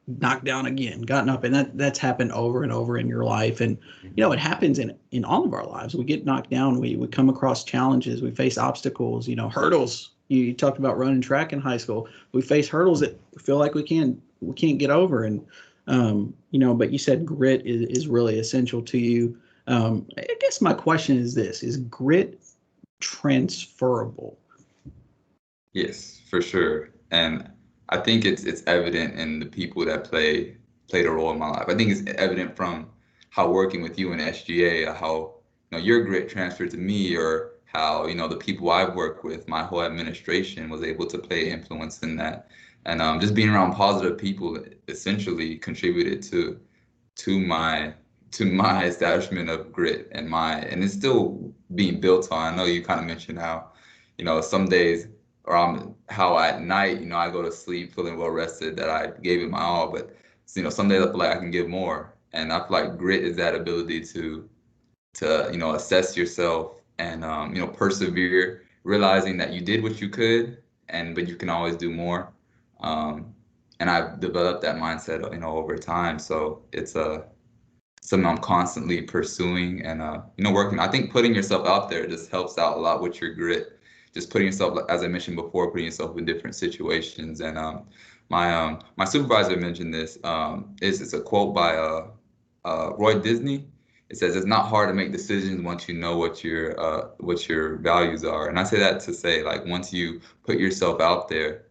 knocked down again, gotten up, and that's happened over and over in your life. And it happens in all of our lives. We get knocked down, we come across challenges, we face obstacles, hurdles. You talked about running track in high school. We face hurdles that we feel like we can't get over. And but you said grit is really essential to you. I guess my question is this: is grit transferable? Yes, for sure. And I think it's evident in the people that played a role in my life. I think it's evident from how working with you in SGA, how your grit transferred to me, or how the people I've worked with, my whole administration was able to play influence in that. And just being around positive people essentially contributed to my establishment of grit and it's still being built on. I know you kind of mentioned how some days, or how at night, I go to sleep feeling well rested, that I gave it my all. But some days I feel like I can give more, and I feel like grit is that ability to assess yourself and persevere, realizing that you did what you could, but you can always do more. And I've developed that mindset over time, so it's something I'm constantly pursuing and working. I think putting yourself out there just helps out a lot with your grit. Just putting yourself, as I mentioned before, putting yourself in different situations. And my supervisor mentioned this. It's a quote by Roy Disney. It says it's not hard to make decisions once you know what your values are. And I say that to say, like, once you put yourself out there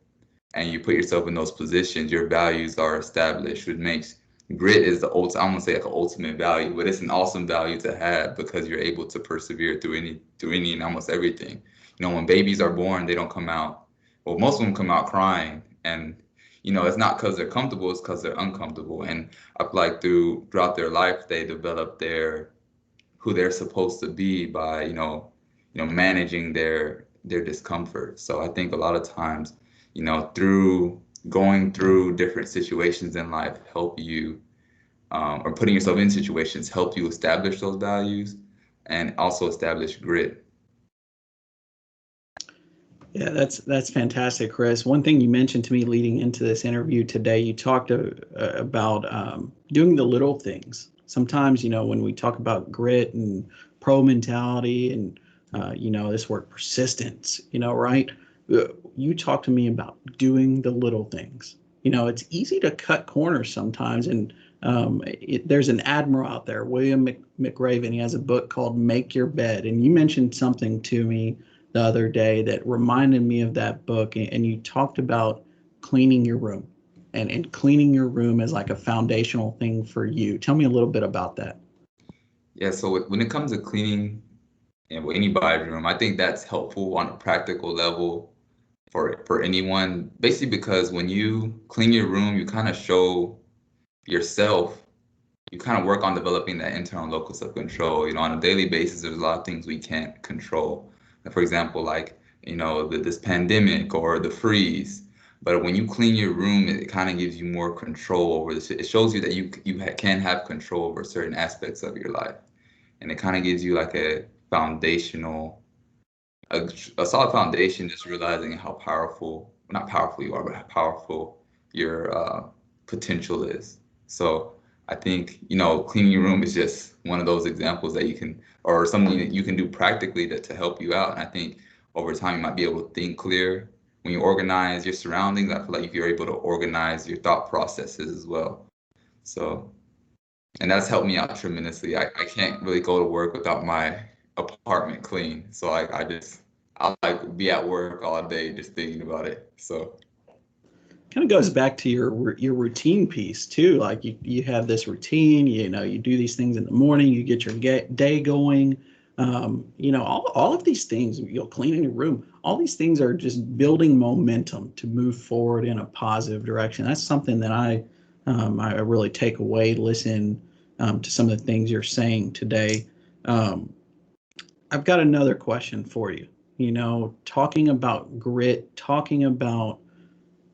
and you put yourself in those positions, your values are established, which makes grit is the ultimate, I'm gonna say like an ultimate value, but it's an awesome value to have because you're able to persevere through any and almost everything. When babies are born, they don't come out, well, most of them come out crying, and it's not because they're comfortable, it's because they're uncomfortable. And I feel like throughout their life, they develop who they're supposed to be by managing their discomfort. So I think a lot of times, through going through different situations in life help you, or putting yourself in situations help you establish those values and also establish grit. Yeah, that's fantastic, Chris. One thing you mentioned to me leading into this interview today, you talked about doing the little things. Sometimes, when we talk about grit and pro mentality and this word persistence, right? You talk to me about doing the little things. It's easy to cut corners sometimes, and there's an admiral out there, William McRaven. He has a book called Make Your Bed, and you mentioned something to me the other day that reminded me of that book, and you talked about cleaning your room, and cleaning your room is like a foundational thing for you. Tell me a little bit about that. Yeah, so when it comes to cleaning anybody's room, I think that's helpful on a practical level for anyone, basically because when you clean your room, you kind of show yourself, you kind of work on developing that internal locus of control. On a daily basis, there's a lot of things we can't control. For example, like, this pandemic or the freeze. But when you clean your room, it kind of gives you more control over this. It shows you that you can have control over certain aspects of your life. And it kind of gives you like a solid foundation, just realizing how powerful, not powerful you are, but how powerful your potential is. So I think, cleaning your room is just one of those examples that you can, or something that you can do practically to help you out. And I think over time you might be able to think clear, when you organize your surroundings, I feel like you're able to organize your thought processes as well. So, and that's helped me out tremendously. I can't really go to work without my apartment clean. So I like be at work all day just thinking about it. So Kind of goes back to your routine piece too. Like you have this routine, you do these things in the morning, you get your day going. All of these things, you'll clean in your room. All these things are just building momentum to move forward in a positive direction. That's something that I really take away, listen to some of the things you're saying today. I've got another question for you. Talking about grit, talking about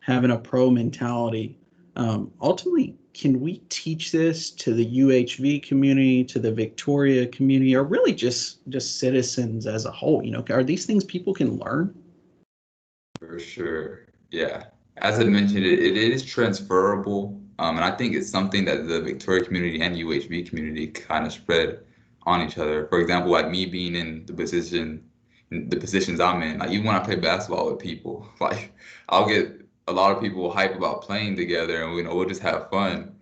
having a pro mentality. Ultimately, can we teach this to the UHV community, to the Victoria community, or really just citizens as a whole? Are these things people can learn? for sure, yeah. As I mentioned, it is transferable, and I think it's something that the Victoria community and UHV community kind of spread on each other. For example, like me being in the positions I'm in, like even when I play basketball with people, like I'll get a lot of people hype about playing together, and we'll just have fun.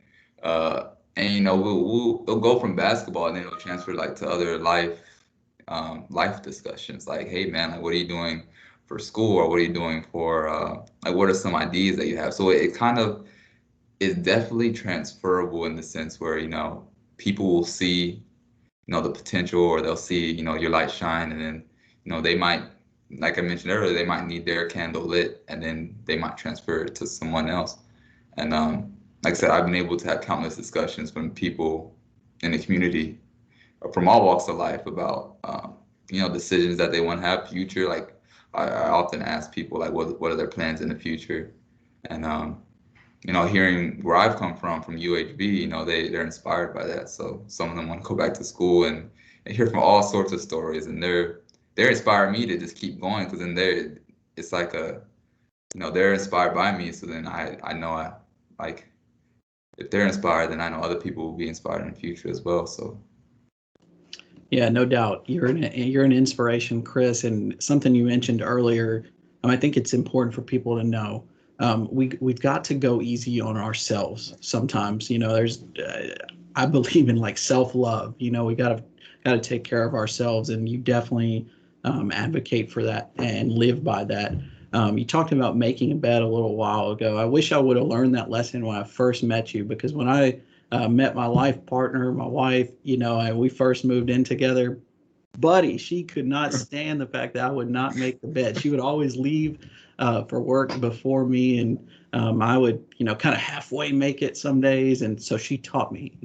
And we'll go from basketball, and then it'll transfer like to other life discussions. Like, hey man, like what are you doing for school, or what are you doing for like what are some ideas that you have? So it kind of is definitely transferable in the sense where people will see the potential, or they'll see your light shine, and then they might, like I mentioned earlier, they might need their candle lit, and then they might transfer it to someone else. And like I said, I've been able to have countless discussions from people in the community from all walks of life about decisions that they want to have future. Like I often ask people like what are their plans in the future, and hearing where I've come from UHB, they're inspired by that. So some of them want to go back to school and hear from all sorts of stories, and they're inspiring me to just keep going, because then it's like they're inspired by me. So then I know like if they're inspired, then I know other people will be inspired in the future as well. So Yeah, no doubt. You're an inspiration, Chris, and something you mentioned earlier. I think it's important for people to know. We've got to go easy on ourselves sometimes. I believe in like self-love. We got to take care of ourselves, and you definitely advocate for that and live by that. You talked about making a bed a little while ago. I wish I would have learned that lesson when I first met you, because when I met my life partner, my wife, and we first moved in together, buddy, she could not stand the fact that I would not make the bed. She would always leave for work before me, and I would, kind of halfway make it some days. And so she taught me,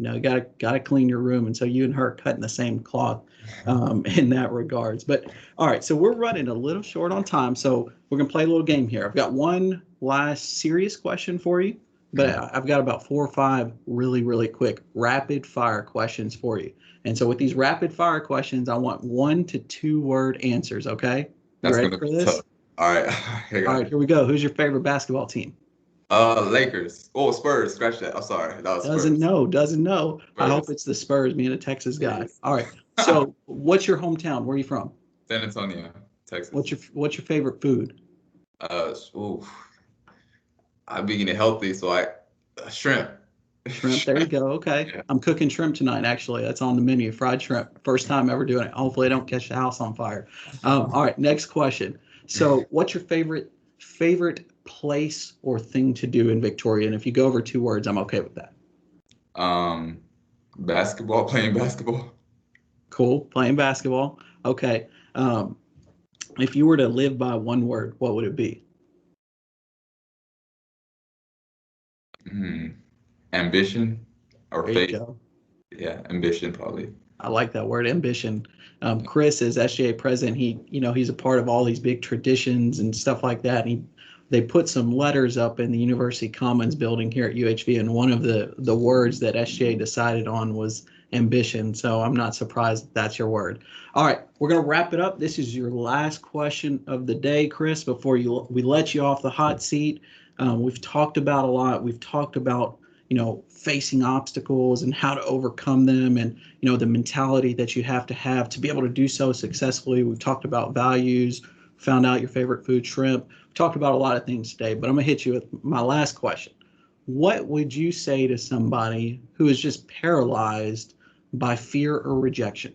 gotta clean your room. And so you and her cut in the same cloth in that regards. But all right, so we're running a little short on time, so we're gonna play a little game here. I've got one last serious question for you, but I've got about 4 or 5 really, really quick rapid fire questions for you. And so with these rapid fire questions, I want 1 to 2 word answers. Okay. You ready for this? Tough. All right. All right, here we go. Who's your favorite basketball team? Lakers. Oh, Spurs. Scratch that. I'm sorry. That was Doesn't Spurs. know. Spurs. I hope it's the Spurs, being a Texas guy. All right. So what's your hometown? Where are you from? San Antonio, Texas. What's your favorite food? I'm being healthy, so shrimp. Shrimp. There you go. Okay. Yeah. I'm cooking shrimp tonight, actually. That's on the menu. Fried shrimp. First time ever doing it. Hopefully I don't catch the house on fire. All right. Next question. So what's your favorite place or thing to do in Victoria? And if you go over 2 words, I'm okay with that. Basketball, playing basketball. Cool. Playing basketball. Okay. If you were to live by 1 word, what would it be? Ambition or There faith. you go. Yeah, ambition probably. I like that word, ambition. Chris is SGA president. He's a part of all these big traditions and stuff like that. And they put some letters up in the University Commons building here at UHV, and one of the words that SGA decided on was ambition. So I'm not surprised that's your word. All right, we're gonna wrap it up. This is your last question of the day, Chris. Before we let you off the hot seat, we've talked about a lot. We've talked about facing obstacles and how to overcome them, and the mentality that you have to be able to do so successfully. We've talked about values, found out your favorite food, shrimp. We talked about a lot of things today, but I'm going to hit you with my last question. What would you say to somebody who is just paralyzed by fear or rejection?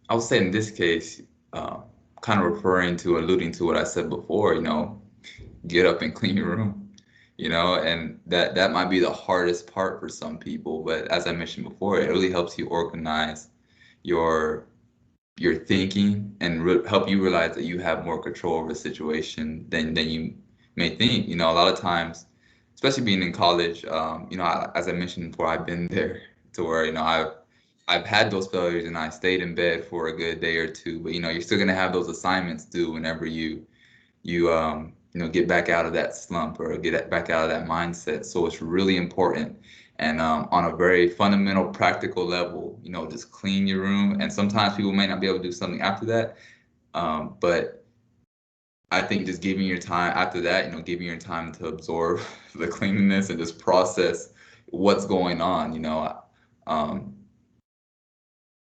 I would say in this case, kind of alluding to what I said before, get up and clean your room, and that might be the hardest part for some people. But as I mentioned before, it really helps you organize your thinking and help you realize that you have more control over the situation than you may think. A lot of times, especially being in college, as I mentioned before, I've been there to where, I've had those failures and I stayed in bed for a good day or two, but you're still gonna have those assignments due whenever you get back out of that slump or get back out of that mindset. So it's really important. And on a very fundamental, practical level, just clean your room. And sometimes people may not be able to do something after that, but I think just giving your time after that, giving your time to absorb the cleanliness and just process what's going on,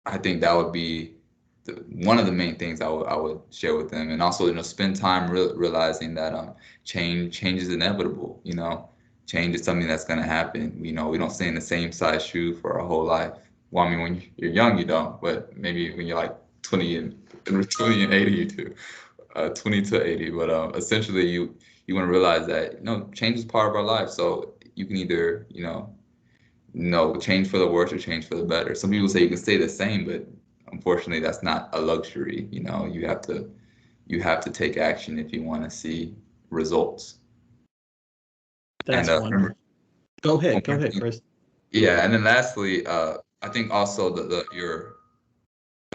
I think that would be one of the main things I would share with them. And also, spend time realizing that change is inevitable. Change is something that's going to happen. We don't stay in the same size shoe for our whole life. Well, I mean, when you're young, you don't, but maybe when you're like 20 and 80, you do. 20 to 80. But essentially, you want to realize that change is part of our life. So you can either change for the worse or change for the better. Some people say you can stay the same, but unfortunately, that's not a luxury. You have to take action if you want to see results. That's wonderful. Go ahead, Chris. Yeah, and then lastly, I think also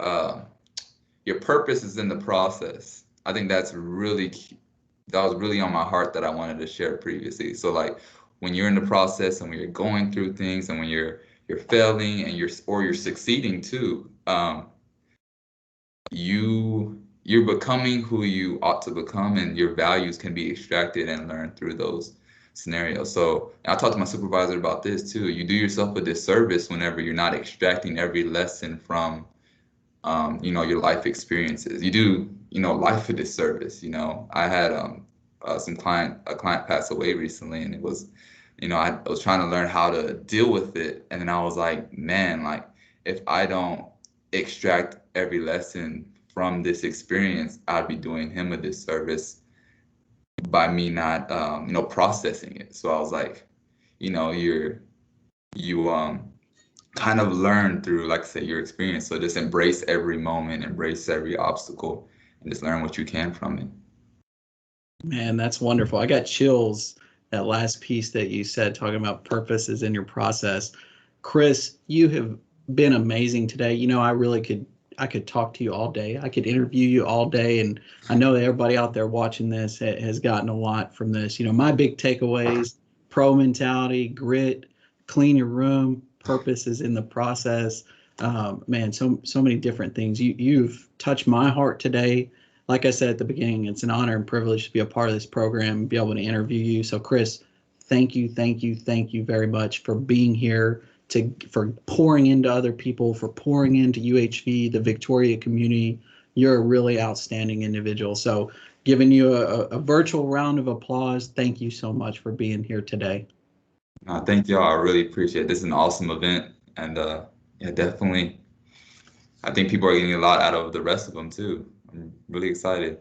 your purpose is in the process. I think that was really on my heart that I wanted to share previously. So like when you're in the process and when you're going through things and when you're failing and you're succeeding too, you're becoming who you ought to become, and your values can be extracted and learned through those scenarios. So I talked to my supervisor about this too. You do yourself a disservice whenever you're not extracting every lesson from your life experiences. You do life a disservice. I had a client pass away recently, and it was I was trying to learn how to deal with it, and then I was like, man, like if I don't extract every lesson from this experience, I'd be doing him a disservice by me not processing it. So I was like, you kind of learn through, like I said, your experience. So just embrace every moment, embrace every obstacle, and just learn what you can from it. Man, that's wonderful. I got chills that last piece that you said, talking about purposes in your process. Chris, you have been amazing today. I could talk to you all day. I could interview you all day. And I know that everybody out there watching this has gotten a lot from this. My big takeaways: pro mentality, grit, clean your room, purpose is in the process. Man, so many different things. You've touched my heart today. Like I said at the beginning, it's an honor and privilege to be a part of this program and be able to interview you. So Chris, thank you very much for being here, for pouring into other people, for pouring into UHV, the Victoria community. You're a really outstanding individual. So giving you a virtual round of applause. Thank you so much for being here today. Thank y'all. I really appreciate it. This is an awesome event. And yeah, definitely, I think people are getting a lot out of the rest of them too. I'm really excited.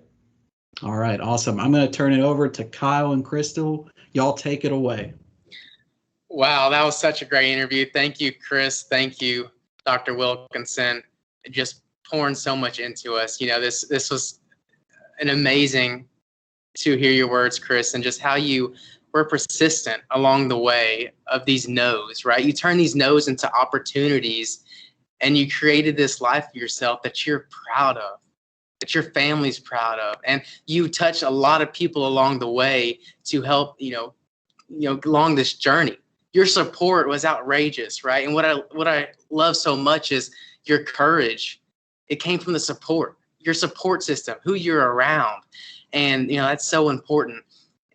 All right, awesome. I'm going to turn it over to Kyle and Crystal. Y'all take it away. Wow, that was such a great interview. Thank you, Chris. Thank you, Dr. Wilkinson. Just pouring so much into us. This was an amazing to hear your words, Chris, and just how you were persistent along the way of these no's, right? You turn these no's into opportunities, and you created this life for yourself that you're proud of, that your family's proud of, and you touch a lot of people along the way to help, along this journey. Your support was outrageous, right? And what I love so much is your courage. It came from the support, your support system, who you're around, and that's so important.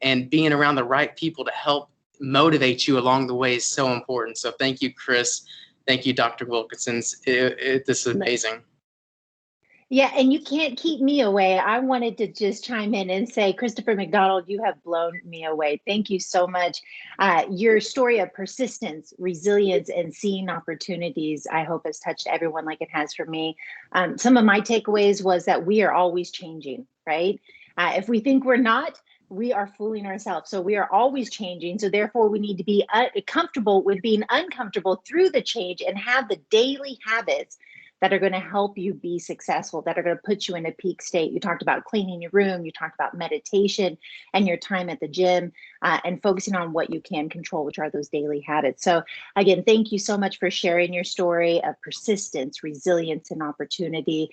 And being around the right people to help motivate you along the way is so important. So thank you, Chris. Thank you, Dr. Wilkinson. This is amazing. Yeah, and you can't keep me away. I wanted to just chime in and say, Christopher McDonald, you have blown me away. Thank you so much. Your story of persistence, resilience, and seeing opportunities, I hope has touched everyone like it has for me. Some of my takeaways was that we are always changing, right? If we think we're not, we are fooling ourselves. So we are always changing. So therefore, we need to be comfortable with being uncomfortable through the change and have the daily habits that are going to help you be successful, that are going to put you in a peak state. You talked about cleaning your room, you talked about meditation and your time at the gym, and focusing on what you can control, which are those daily habits. So again, thank you so much for sharing your story of persistence, resilience, and opportunity.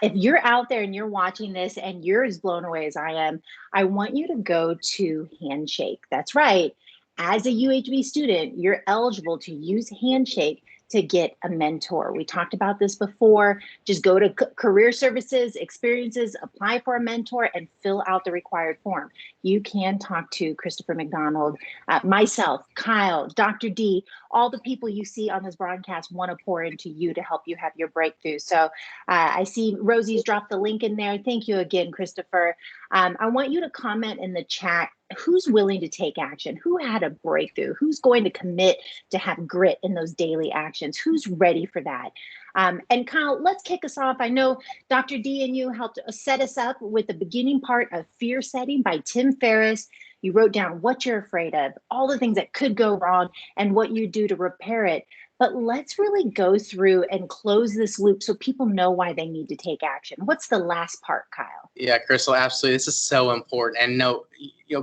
If you're out there and you're watching this and you're as blown away as I am, I want you to go to Handshake. That's right. As a UHB student, you're eligible to use Handshake to get a mentor. We talked about this before. Just go to career services, experiences, apply for a mentor, and fill out the required form. You can talk to Christopher McDonald, myself, Kyle, Dr. D, all the people you see on this broadcast want to pour into you to help you have your breakthrough. So I see Rosie's dropped the link in there. Thank you again, Christopher. I want you to comment in the chat, who's willing to take action? Who had a breakthrough? Who's going to commit to have grit in those daily actions? Who's ready for that? And Kyle, let's kick us off. I know Dr. D and you helped set us up with the beginning part of Fear Setting by Tim Ferriss. You wrote down what you're afraid of, all the things that could go wrong, and what you do to repair it. But let's really go through and close this loop so people know why they need to take action. What's the last part, Kyle? Yeah, Crystal, absolutely. This is so important. And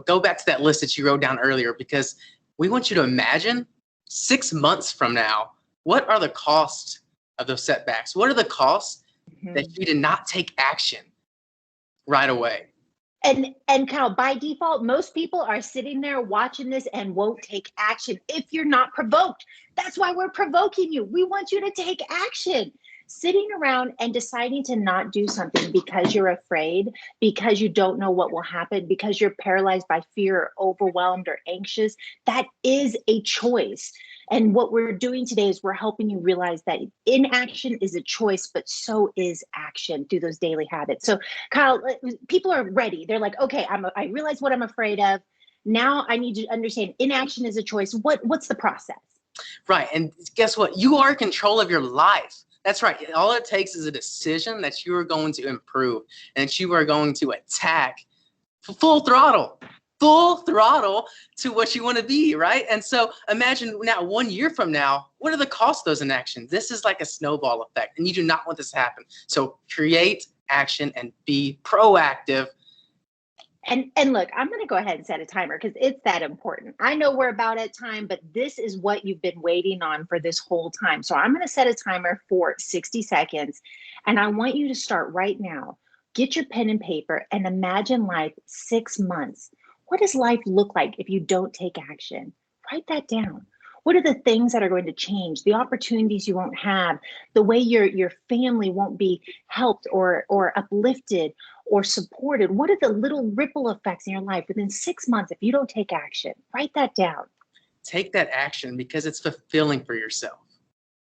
go back to that list that you wrote down earlier, because we want you to imagine 6 months from now, what are the costs of those setbacks? What are the costs that you did not take action right away? And Kyle, by default, most people are sitting there watching this and won't take action if you're not provoked. That's why we're provoking you. We want you to take action. Sitting around and deciding to not do something because you're afraid, because you don't know what will happen, because you're paralyzed by fear or overwhelmed or anxious, that is a choice. And what we're doing today is we're helping you realize that inaction is a choice, but so is action through those daily habits. So Kyle, people are ready. They're like, okay, I realize what I'm afraid of. Now I need to understand inaction is a choice. What's the process? Right. And guess what? You are in control of your life. That's right. All it takes is a decision that you are going to improve and that you are going to attack full throttle to what you want to be, right? And so imagine now 1 year from now, what are the costs of those inactions? This is like a snowball effect, and you do not want this to happen. So create action and be proactive. And look, I'm going to go ahead and set a timer because it's that important. I know we're about at time, but this is what you've been waiting on for this whole time. So I'm going to set a timer for 60 seconds, and I want you to start right now. Get your pen and paper and imagine life 6 months. What does life look like if you don't take action? Write that down. What are the things that are going to change? The opportunities you won't have, the way your family won't be helped or uplifted or supported. What are the little ripple effects in your life within 6 months if you don't take action? Write that down. Take that action because it's fulfilling for yourself,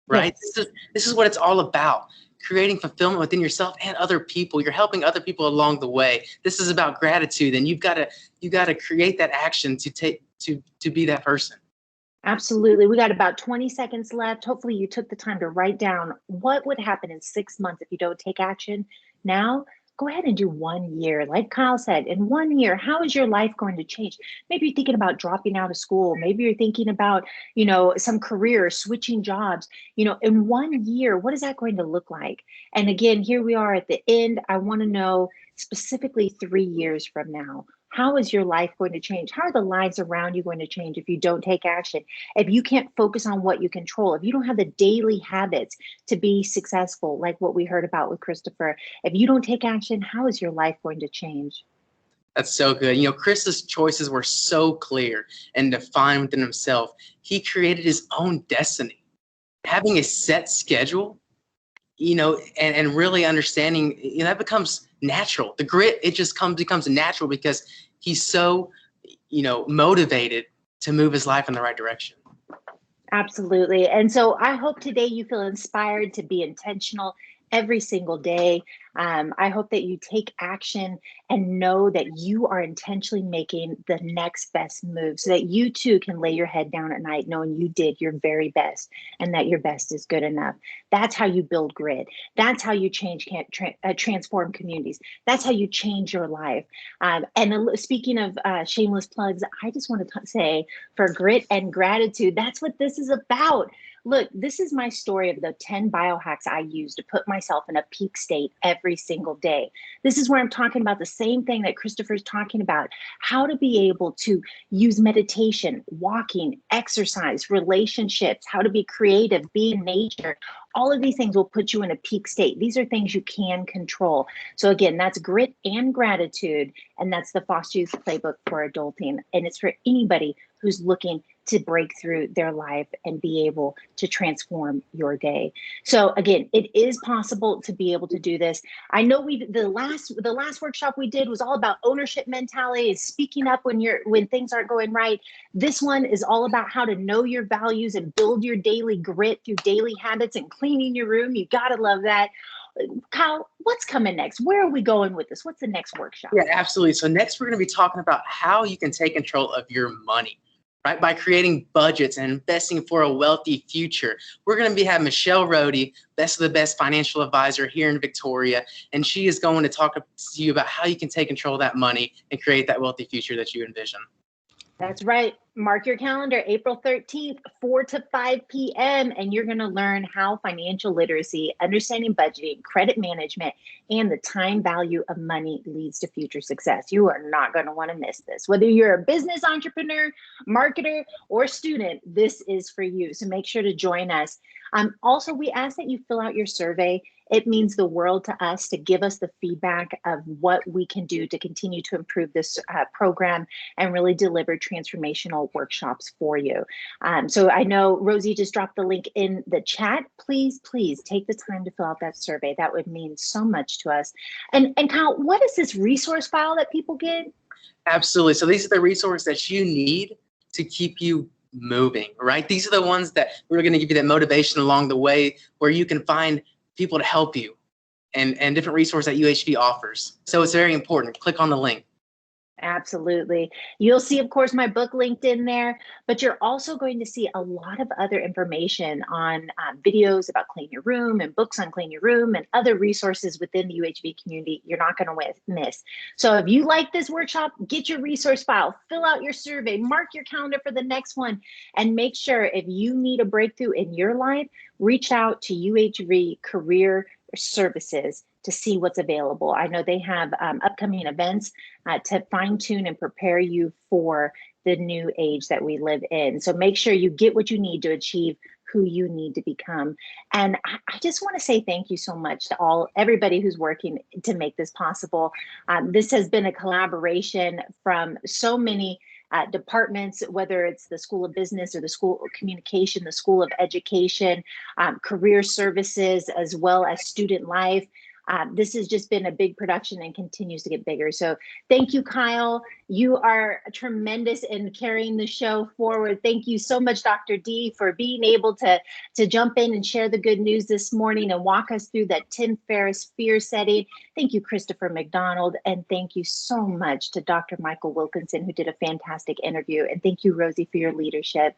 right? Yes. This is what it's all about. Creating fulfillment within yourself and other people. You're helping other people along the way. This is about gratitude, and you've got to create that action to be that person. Absolutely. We got about 20 seconds left. Hopefully you took the time to write down what would happen in 6 months if you don't take action. Now, go ahead and do 1 year. Like Kyle said, in 1 year, how is your life going to change? Maybe you're thinking about dropping out of school. Maybe you're thinking about, some career, switching jobs. In 1 year, what is that going to look like? And again, here we are at the end. I want to know specifically 3 years from now. How is your life going to change? How are the lives around you going to change if you don't take action? If you can't focus on what you control, if you don't have the daily habits to be successful, like what we heard about with Christopher, if you don't take action, how is your life going to change? That's so good. Chris's choices were so clear and defined within himself. He created his own destiny. Having a set schedule, and really understanding, that becomes natural. The grit, it just becomes natural because he's so, motivated to move his life in the right direction. Absolutely. And so I hope today you feel inspired to be intentional every single day. I hope that you take action and know that you are intentionally making the next best move so that you too can lay your head down at night knowing you did your very best and that your best is good enough. That's how you build grit. That's how you transform communities. That's how you change your life. And speaking of shameless plugs, I just want to say for grit and gratitude, that's what this is about. Look, this is my story of the 10 biohacks I use to put myself in a peak state every single day. This is where I'm talking about the same thing that Christopher's talking about, how to be able to use meditation, walking, exercise, relationships, how to be creative, be in nature. All of these things will put you in a peak state. These are things you can control. So again, that's grit and gratitude, and that's the Foster Youth Playbook for Adulting. And it's for anybody who's looking to break through their life and be able to transform your day. So again, it is possible to be able to do this. I know the last workshop we did was all about ownership mentality, speaking up when things aren't going right. This one is all about how to know your values and build your daily grit through daily habits and cleaning your room. You gotta love that. Kyle, what's coming next? Where are we going with this? What's the next workshop? Yeah, absolutely. So next we're going to be talking about how you can take control of your money, right? By creating budgets and investing for a wealthy future. We're going to be having Michelle Rohde, best of the best financial advisor here in Victoria, and she is going to talk to you about how you can take control of that money and create that wealthy future that you envision. That's right. Mark your calendar, April 13th, 4 to 5 p.m. And you're going to learn how financial literacy, understanding budgeting, credit management, and the time value of money leads to future success. You are not going to want to miss this. Whether you're a business entrepreneur, marketer, or student, this is for you. So make sure to join us. Also, we ask that you fill out your survey. It means the world to us to give us the feedback of what we can do to continue to improve this program and really deliver transformational workshops for you. So I know Rosie just dropped the link in the chat. Please take the time to fill out that survey. That would mean so much to us. And Kyle, what is this resource file that people get? Absolutely. So these are the resources that you need to keep you moving, right? These are the ones that we're going to give you that motivation along the way where you can find people to help you and different resources that UHV offers. So it's very important. Click on the link. Absolutely. You'll see, of course, my book linked in there, but you're also going to see a lot of other information on videos about clean your room and books on clean your room and other resources within the UHV community you're not going to miss. So if you like this workshop, get your resource file, fill out your survey, mark your calendar for the next one, and make sure if you need a breakthrough in your life, reach out to UHV Career Services to see what's available. I know they have upcoming events to fine tune and prepare you for the new age that we live in. So make sure you get what you need to achieve who you need to become. And I just want to say thank you so much to everybody who's working to make this possible. This has been a collaboration from so many departments, whether it's the School of Business or the School of Communication, the School of Education, Career Services, as well as Student Life. This has just been a big production and continues to get bigger. So thank you, Kyle. You are tremendous in carrying the show forward. Thank you so much, Dr. D, for being able to jump in and share the good news this morning and walk us through that Tim Ferriss fear setting. Thank you, Christopher Mcdonald. And thank you so much to Dr. Michael Wilkinson, who did a fantastic interview. And thank you, Rosie, for your leadership.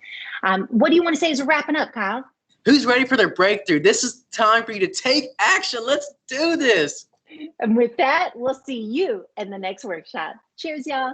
What do you want to say as we're wrapping up, Kyle? Who's ready for their breakthrough? This is time for you to take action. Let's do this. And with that, we'll see you in the next workshop. Cheers, y'all.